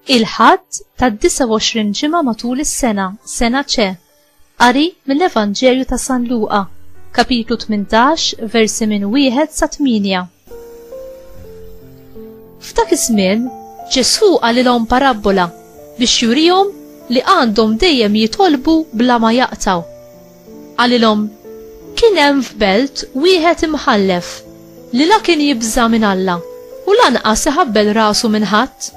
Il-ħadd tad-29 ġimgħa matul is-sena, sena ċe. Qari mill-Evanġelju ta' San Luqa, kapitlu 18, versi minn 1 sa 8. F'dak iż-żmien Ġesu qalilhom parabola biex jurihom li għandhom dejjem jitolbu bla ma jaqtaw. Qalilhom kien hemm f'belt wieħed imħallef li la kien jibża minn Alla u lanqas iħabbel rasu minn ħadd.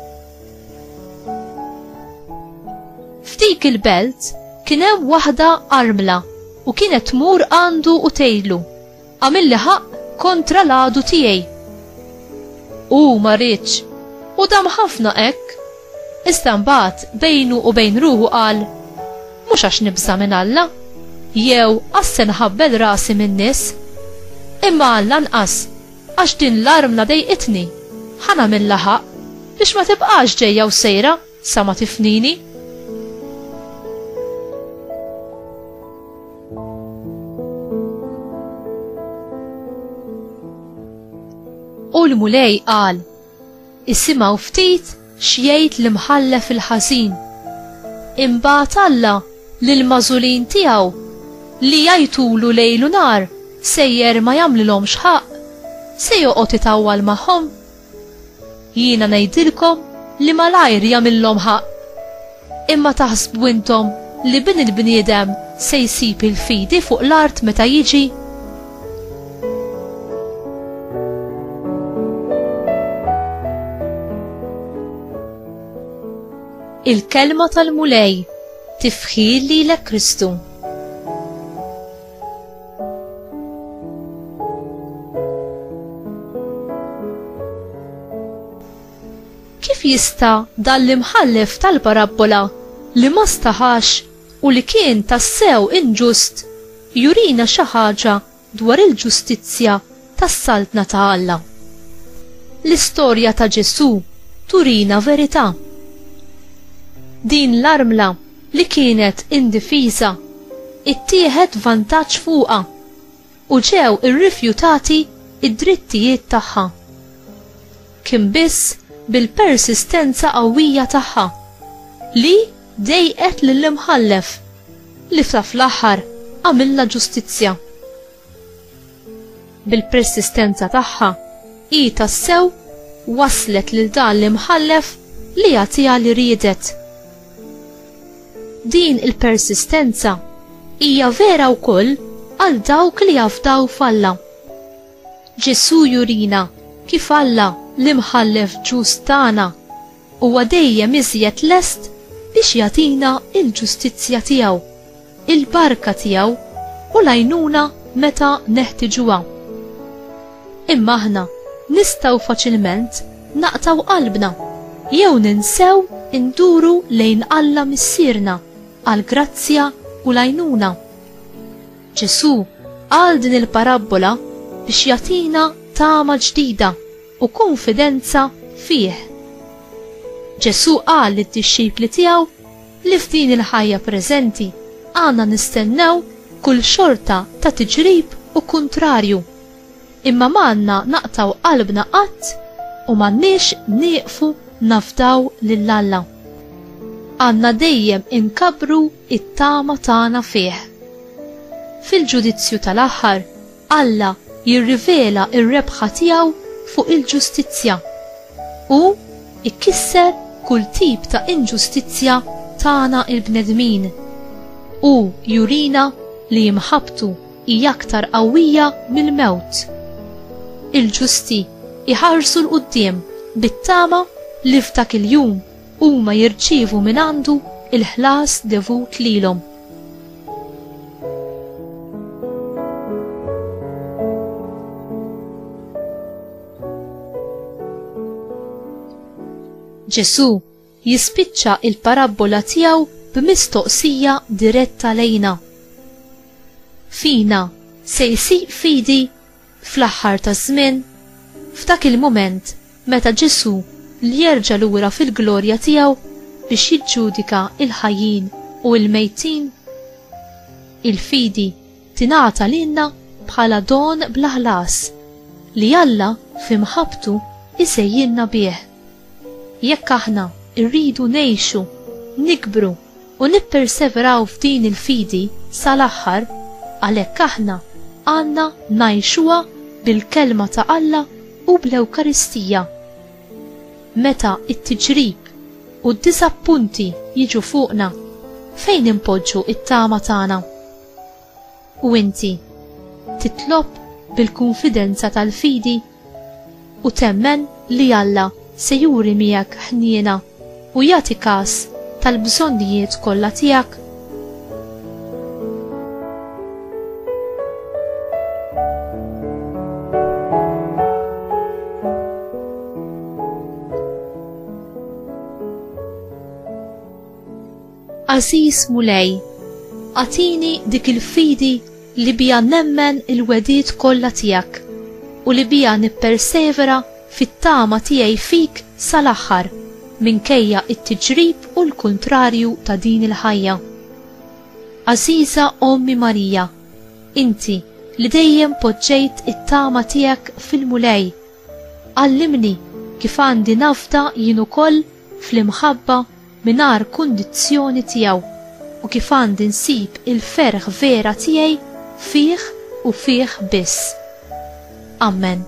F'dik il-belt kien hemm waħda armla u kienet tmur għandu u tgħidlu: għamilli ħaq kontra l-għadu tiegħi. U ma rridx u dam ħafna hekk. Iżda mbagħad bejnu u bejn ruħu qal: mhux għax nibża minn Alla, jew qasse nħabbel rasi min-nies, imma lanqas għax din l-armla dejqitni, ħanamilha ħaq biex ma tibqax ġejja u sejra sa ma tifnini. U l-mulej qal: isimgħu ftit x'jgħid l-imħallef il-ħażin. Imbagħad Alla lill-magħżulin tiegħu li jgħidulu lejl u nar sejjer ma jagħmlilhomx ħaq, se joqgħod itawwal magħhom. Jiena ngħidilkom li malajr jagħmilhom ħaq. Imma taħsbu intom li bin il-bniedem se jsib il-fidi fuq l-art meta jiġi? Il-kelma tal-mulej tifħil lilek Kristu. Kif jista' dan l-imħallef tal-parabola li ma staħax u li kien tassew inġust jurina xi ħaġa dwar il-ġustizzja tas-saltna ta' Alla? L-istorja ta' Ġesu turina verità. Din l-armla li kienet indifiża ittieħed vantaġġ fuqha u ġew irrifjutati id-drittijiet tagħha. Kien biss bil-persistenza qawwija tagħha li dejqet lill-imħallef li fl-aħħar għamilha ġustizzja. Bil-persistenza tagħha hi tassew waslet lil dan l-imħallef li jagħtiha li riedet. Din il-persistenza hija vera wkoll għal dawk li jafdaw f'Alla. Ġesu jurina kif Alla l-imħallef ġust tagħna huwa dejjem iżjed lest biex jagħtina il-ġustizzja tiegħu, il-barka tiegħu u l-għajnuna meta neħtiġuha. Imma aħna nistgħu faċilment naqtaw qalbna jew ninsew induru lejn Alla missierna għal grazzja u l-għajnuna. Ġesu qal din il-parabola biex jagħtina tama ġdida u konfidenza fih. Ġesu qal lid-dixxipli tiegħu li f'din il-ħajja preżenti għandna nistennew kull xorta ta' tiġrib u kuntrarju, imma m'għandna naqtaw qalbna qatt u m'għandniex nieqfu nafdaw lil Alla. Għandna dejjem inkabru it-tama tagħna fih. Fil-ġudizzju tal-aħħar Alla jirrivela ir-rebħa tiegħu fuq il-ġustizzja u ikkisser kull tip ta' inġustizzja tagħna il-bnedmin u jurina li imħabtu hija aktar qawwija mill-mewt. Il-ġusti iħarsu l-qudiem bit-tama li f'dak il-jum huma jirċievu minn għandu il-ħlas devut lilhom. Ġesu jispiċċa il-parabola tiegħu b'mistoqsija diretta lejna. Fina se jsib fidi fl-aħħar taż-żmien, f'dak il-mument meta Ġesu li jerġa' lura fil-glorja tiegħu biex jiġġudika il-ħajjin u l-mejtin. Il-fidi tingħata lilna bħala don bla ħlas li Alla f'imħabtu isejjilna bih. Jekk aħna irridu ngħixu, nikbru u nipperseveraw f'din il-fidi sal-aħħar, għalhekk aħna għandna ngħixuha bil-kelma ta' Alla u bl-Ewkaristija. Meta it-tiġrib u d-disappunti jiġu fuqna, fejn impoġġu it-tama tagħna? U inti titlob bil-konfidenza tal-fidi u temmen li Alla se juri miegħek ħniena u jagħti każ tal-bżonnijiet kollha tiegħek. Aziz Mulej, għatini dik il-fidi li bija nemmen il-wedid kollha tiegħek u li bija nippersevera fit-tama tiegħi fik sal-aħħar minkejja it-tiġrib u l-kontrarju ta' din il-ħajja. Aziza Ommi Marija, inti li dejjem poġġejt it-tama tiegħek fil-Mulej, għallimni kif għandi nafda jien ukoll fl-imħabba mingħajr kundizzjoni tiegħu u kif għandi nsib il-ferħ vera tiegħi fih u fih biss. Amen.